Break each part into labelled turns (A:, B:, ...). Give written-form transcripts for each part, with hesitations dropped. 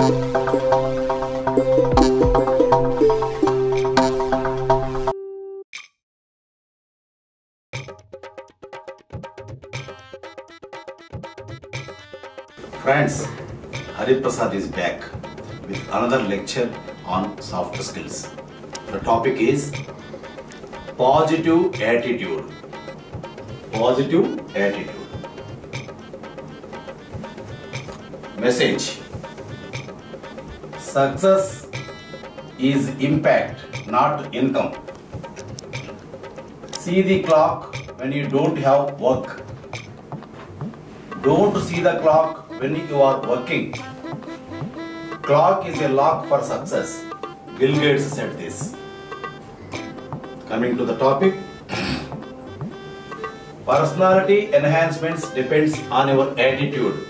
A: Friends, Hari Prasad is back with another lecture on soft skills. The topic is positive attitude. Positive attitude. Message: success is impact, not income. See the clock when you don't have work. Don't see the clock when you are working. Clock is a lock for success. Bill Gates said this. Coming to the topic, personality enhancements depends on your attitude.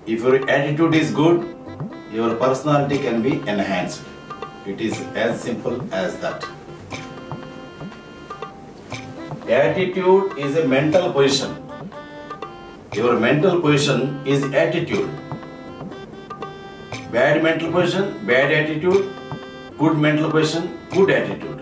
A: If your attitude is good, your personality can be enhanced. It is as simple as that. Attitude is a mental position. Your mental position is attitude. Bad mental position, bad attitude. Good mental position, good attitude.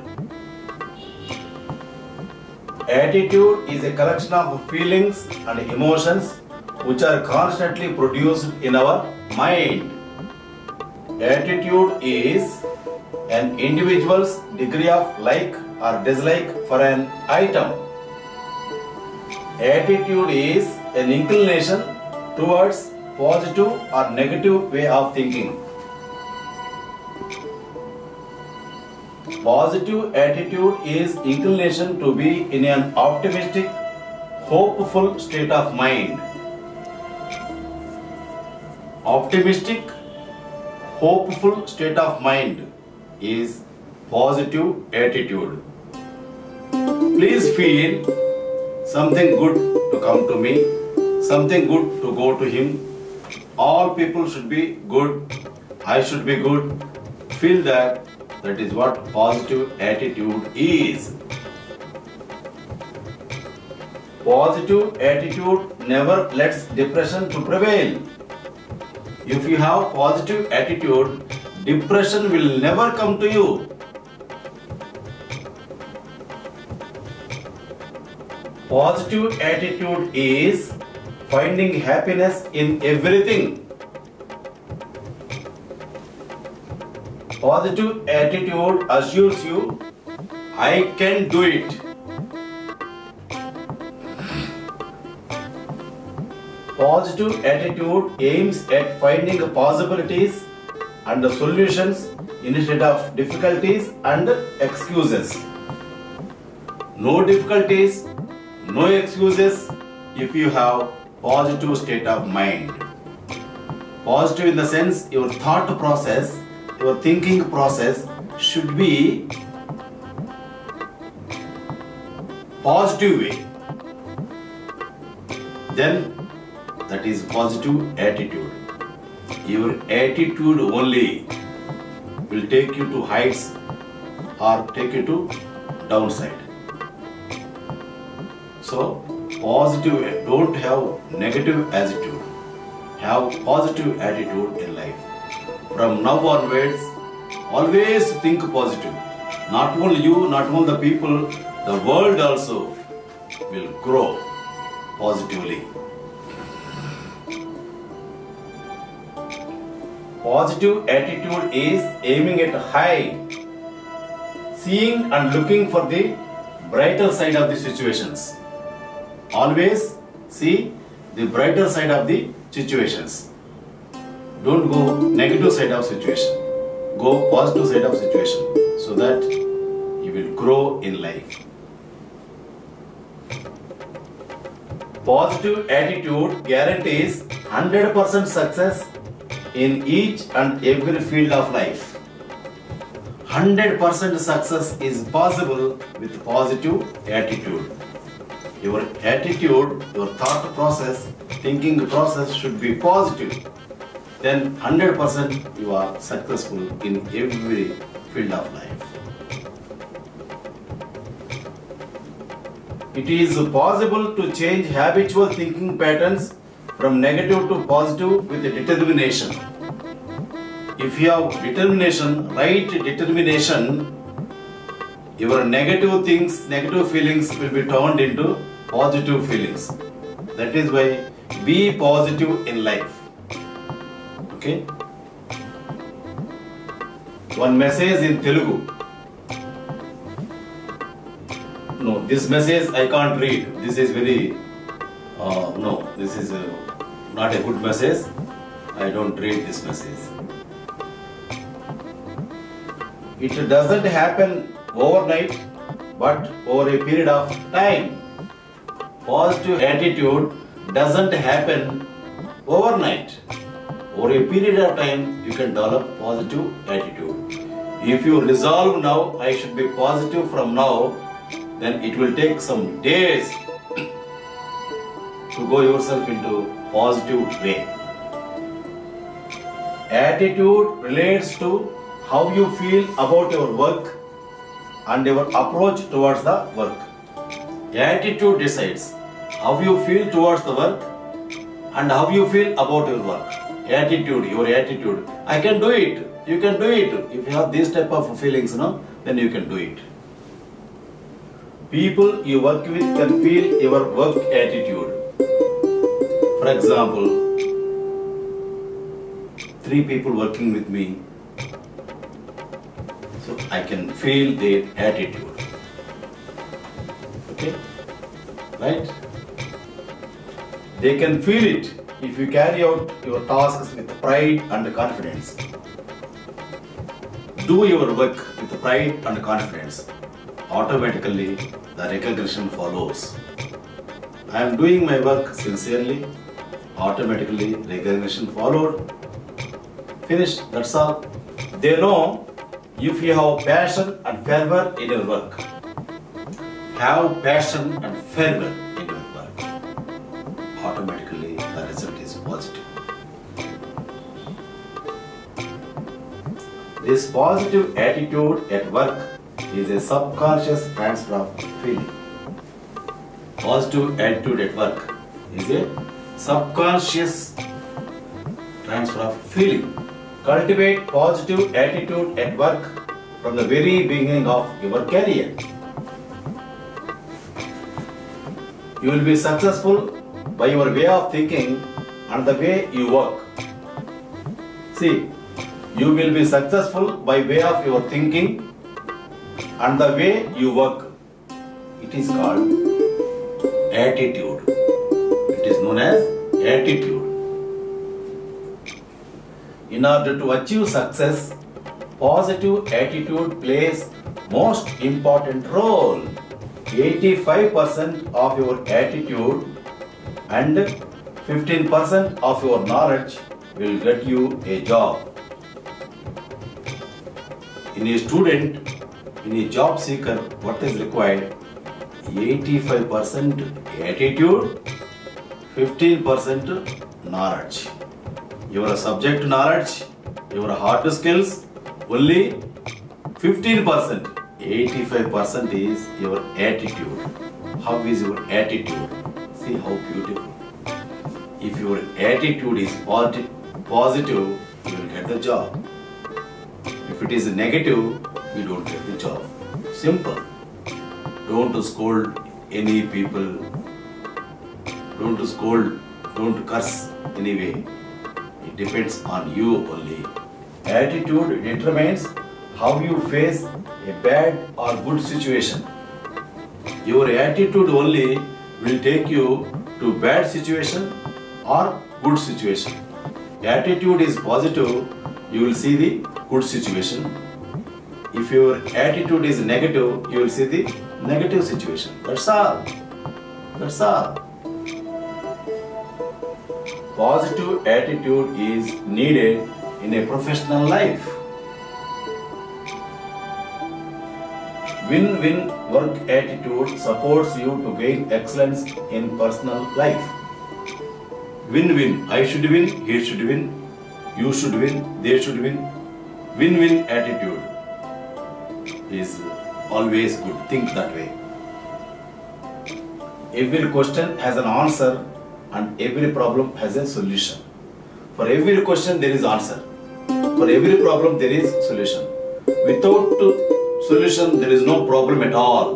A: Attitude is a collection of feelings and emotions which are constantly produced in our mind. Attitude is an individual's degree of like or dislike for an item. Attitude is an inclination towards positive or negative way of thinking. Positive attitude is inclination to be in an optimistic, hopeful state of mind. Optimistic, hopeful state of mind is positive attitude. Please feel something good to come to me, something good to go to him. All people should be good. I should be good. Feel that. That is what positive attitude is. Positive attitude never lets depression to prevail. If you have positive attitude, depression will never come to you. Positive attitude is finding happiness in everything. Positive attitude assures you, I can do it. Positive attitude aims at finding possibilities and solutions instead of difficulties and excuses. No difficulties, no excuses if you have positive state of mind. Positive in the sense your thought process, your thinking process should be positive way. Then that is positive attitude. Your attitude only will take you to heights or take you to downside. So positive, don't have negative attitude. Have positive attitude in life. From now onwards, always think positive. Not only you, not only the people, the world also will grow positively. Positive attitude is aiming at high, seeing and looking for the brighter side of the situations. Always see the brighter side of the situations. Don't go negative side of situation. Go positive side of situation so that you will grow in life. Positive attitude guarantees 100% success in each and every field of life. 100% success is possible with positive attitude. Your attitude, your thought process, thinking process should be positive. Then 100% you are successful in every field of life. It is possible to change habitual thinking patterns from negative to positive with determination. if you have determination, right determination, your negative things, negative feelings will be turned into positive feelings. That is why be positive in life. Okay? One message in Telugu. No, this message I can't read. This is very, no, this is not a good message. I don't read this message. It doesn't happen overnight, but over a period of time. Positive attitude doesn't happen overnight. Over a period of time, you can develop positive attitude. If you resolve now, I should be positive from now, then it will take some days to go yourself into positive way. Attitude relates to how you feel about your work and your approach towards the work. Attitude decides how you feel towards the work and how you feel about your work. Attitude, your attitude. I can do it. You can do it. If you have this type of feelings, then you can do it. People you work with can feel your work attitude. For example, 3 people working with me, so I can feel their attitude. Okay? Right? They can feel it if you carry out your tasks with pride and confidence. Do your work with pride and confidence. Automatically, the recognition follows. I am doing my work sincerely. Automatically, recognition followed. Finished. That's all. They know if you have passion and fervor in your work. Have passion and fervor in your work. Automatically, the result is positive. This positive attitude at work is a subconscious transfer of feeling. Positive attitude at work is a subconscious transfer of feeling. Cultivate positive attitude at work from the very beginning of your career. You will be successful by your way of thinking and the way you work. See, you will be successful by way of your thinking and the way you work. It is called attitude. It is known as attitude. In order to achieve success, positive attitude plays most important role. 85% of your attitude and 15% of your knowledge will get you a job. In a student, in a job seeker, what is required? 85% attitude, 15% knowledge. Your subject knowledge, your hard skills, only 15%. 85% is your attitude. How is your attitude? See how beautiful. If your attitude is positive, you will get the job. If it is negative, you don't get the job. Simple. Don't scold any people. Don't scold, don't curse anyway. It depends on you only. Attitude determines how you face a bad or good situation. Your attitude only will take you to bad situation or good situation. Attitude is positive, you will see the good situation. If your attitude is negative, you will see the negative situation. That's all. That's all. Positive attitude is needed in a professional life. Win-win work attitude supports you to gain excellence in personal life. Win-win. I should win, he should win, you should win, they should win. Win-win attitude is always good. Think that way. Every question has an answer and every problem has a solution. For every question there is answer. For For every problem there is solution. Without solution there is no problem at all.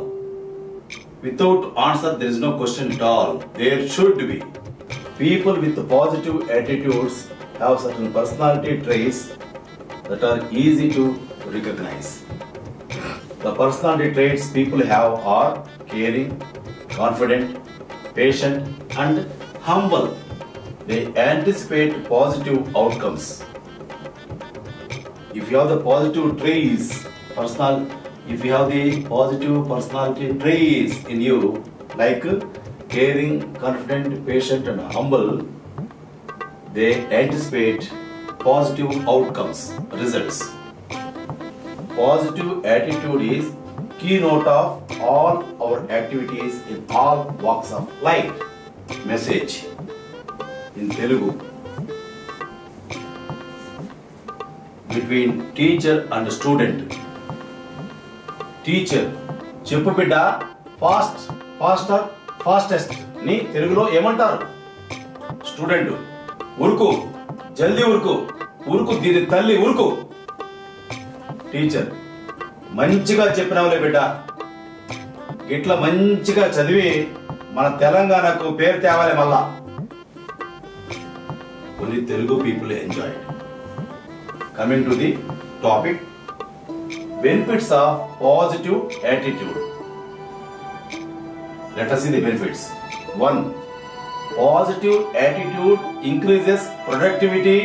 A: Without answer there is no question at all. There should be. People with positive attitudes have certain personality traits that are easy to recognize. The personality traits people have are caring, confident, patient and humble. They anticipate positive outcomes. If you have the positive traits, if you have the positive personality traits in you, like caring, confident, patient and humble, they anticipate positive outcomes, results. Positive attitude is keynote of all our activities in all walks of life. Message in Telugu. Between teacher and student. Teacher, చెప్పు బిడ్డ, fast, faster, fastest ని తెలుగులో ఏమంటారు? Student, ఉరుకు, జల్దీ ఉరుకు, ఉరుకు దీని తల్లి ఉరుకు. Teacher, మంచిగా చెప్పినావులే బిడ్డ, ఇట్లా మంచిగా చదివి మన తెలంగాణకు పేరు తేవాలి మళ్ళా. Only Telugu people enjoy it. Coming to the topic, benefits of positive attitude. Let us see the benefits. 1. Positive attitude increases productivity.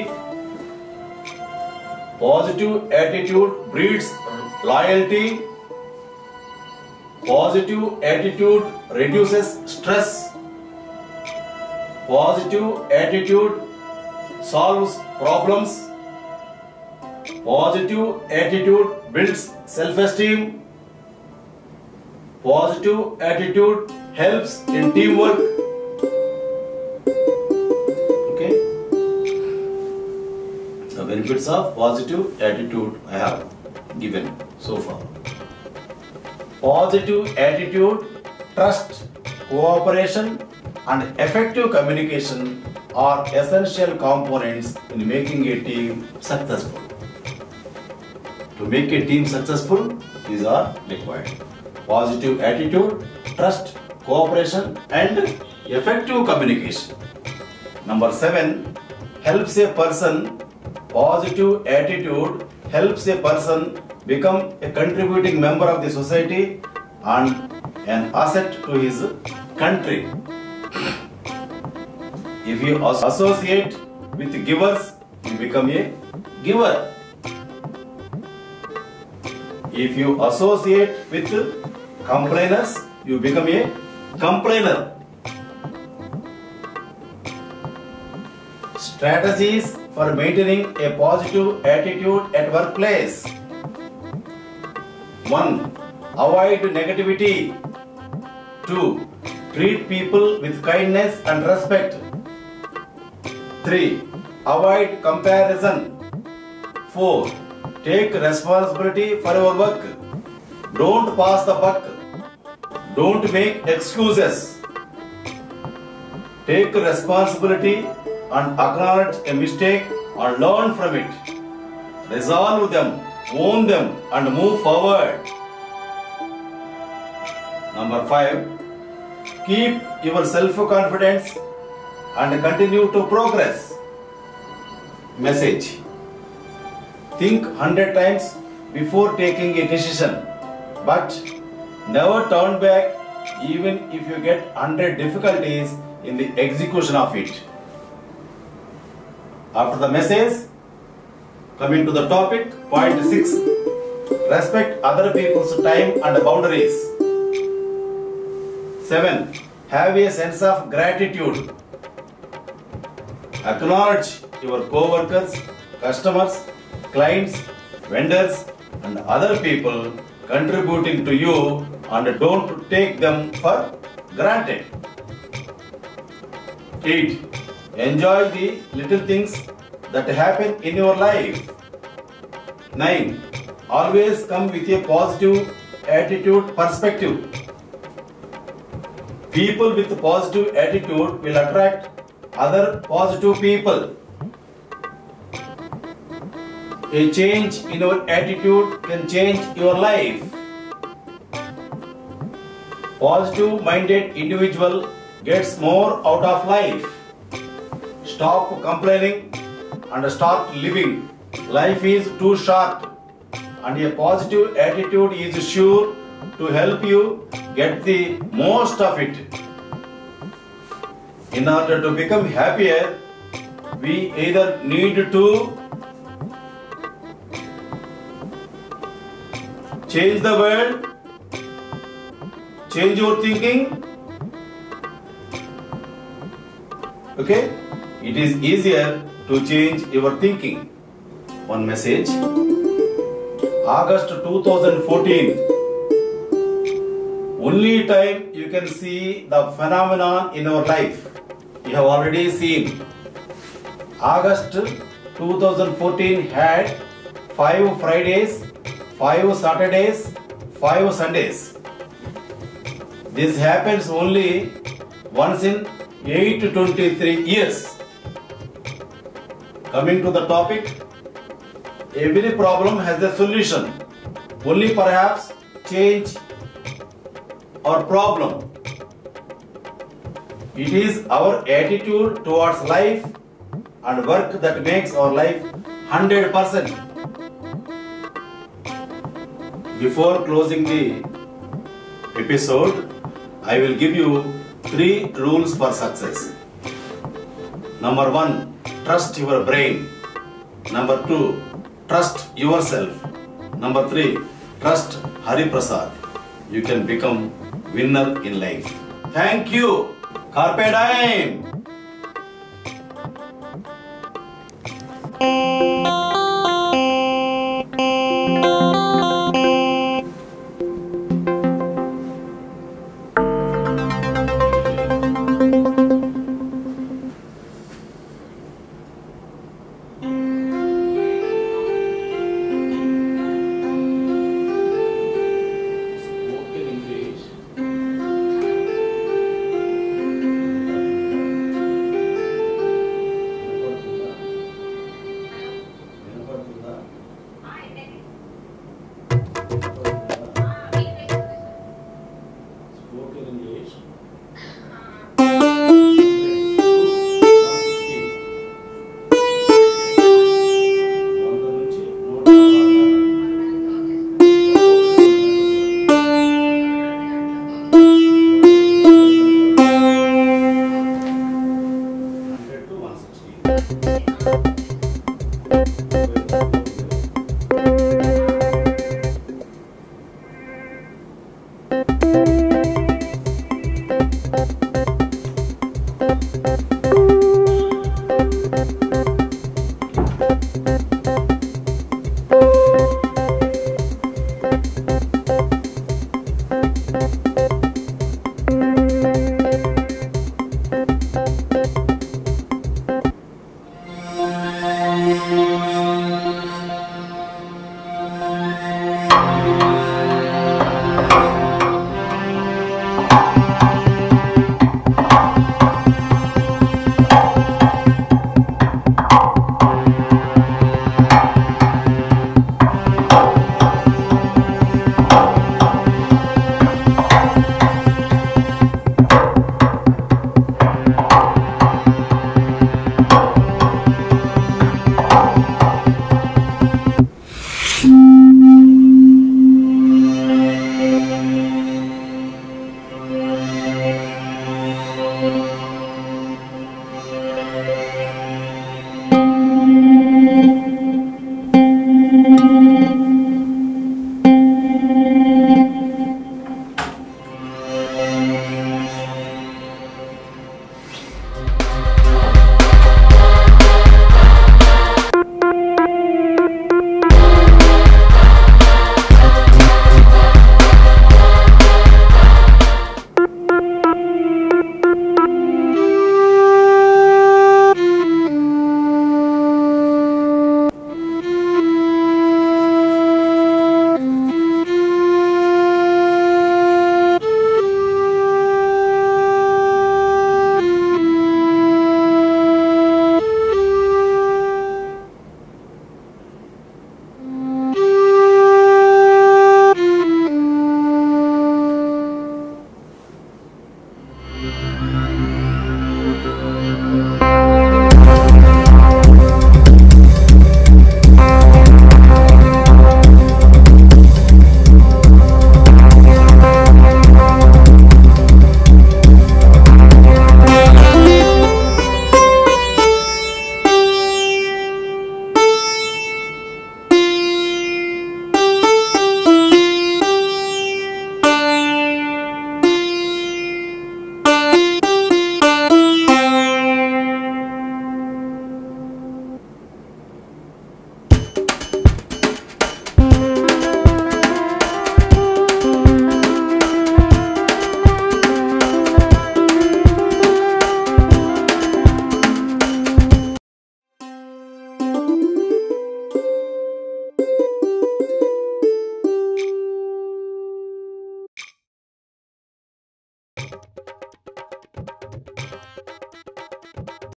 A: Positive attitude breeds loyalty. Positive attitude reduces stress. Positive attitude solves problems. Positive attitude builds self-esteem. Positive attitude helps in teamwork. Okay. The benefits of positive attitude I have given so far. Positive attitude, trust, cooperation and effective communication are essential components in making a team successful. To make a team successful, these are required. Positive attitude, trust, cooperation and effective communication. Number 7, helps a person. Positive attitude helps a person become a contributing member of the society and an asset to his country. If you associate with givers, you become a giver. If you associate with complainers, you become a complainer. Strategies for maintaining a positive attitude at workplace. 1. Avoid negativity. 2. Treat people with kindness and respect. 3. Avoid comparison. 4. Take responsibility for your work. Don't pass the buck. Don't make excuses. Take responsibility and acknowledge a mistake and learn from it. Resolve them, own them and move forward. Number 5. Keep your self-confidence and continue to progress. Message. Think 100 times before taking a decision, but never turn back even if you get 100 difficulties in the execution of it. After the message, coming to the topic, point 6. Respect other people's time and boundaries. 7. Have a sense of gratitude. Acknowledge your co-workers, customers, clients, vendors and other people contributing to you and don't take them for granted. 8. Enjoy the little things that happen in your life. 9. Always come with a positive attitude perspective. People with positive attitude will attract other positive people. A change in your attitude can change your life. Positive-minded individual gets more out of life. Stop complaining and start living. Life is too short, and a positive attitude is sure to help you get the most of it. In order to become happier, we either need to change the world, change your thinking. Okay? It is easier to change your thinking. One message. August 2014. Only time you can see the phenomenon in our life. You have already seen. August 2014 had 5 Fridays, 5 Saturdays, 5 Sundays. This happens only once in 8 to 23 years. Coming to the topic, every problem has a solution. Only perhaps change or problem. It is our attitude towards life and work that makes our life 100%. Before closing the episode, I will give you 3 rules for success. Number 1, trust your brain. Number 2, trust yourself. Number 3, trust Hari Prasad. You can become winner in life. Thank you. Carpe diem.
B: Thank you.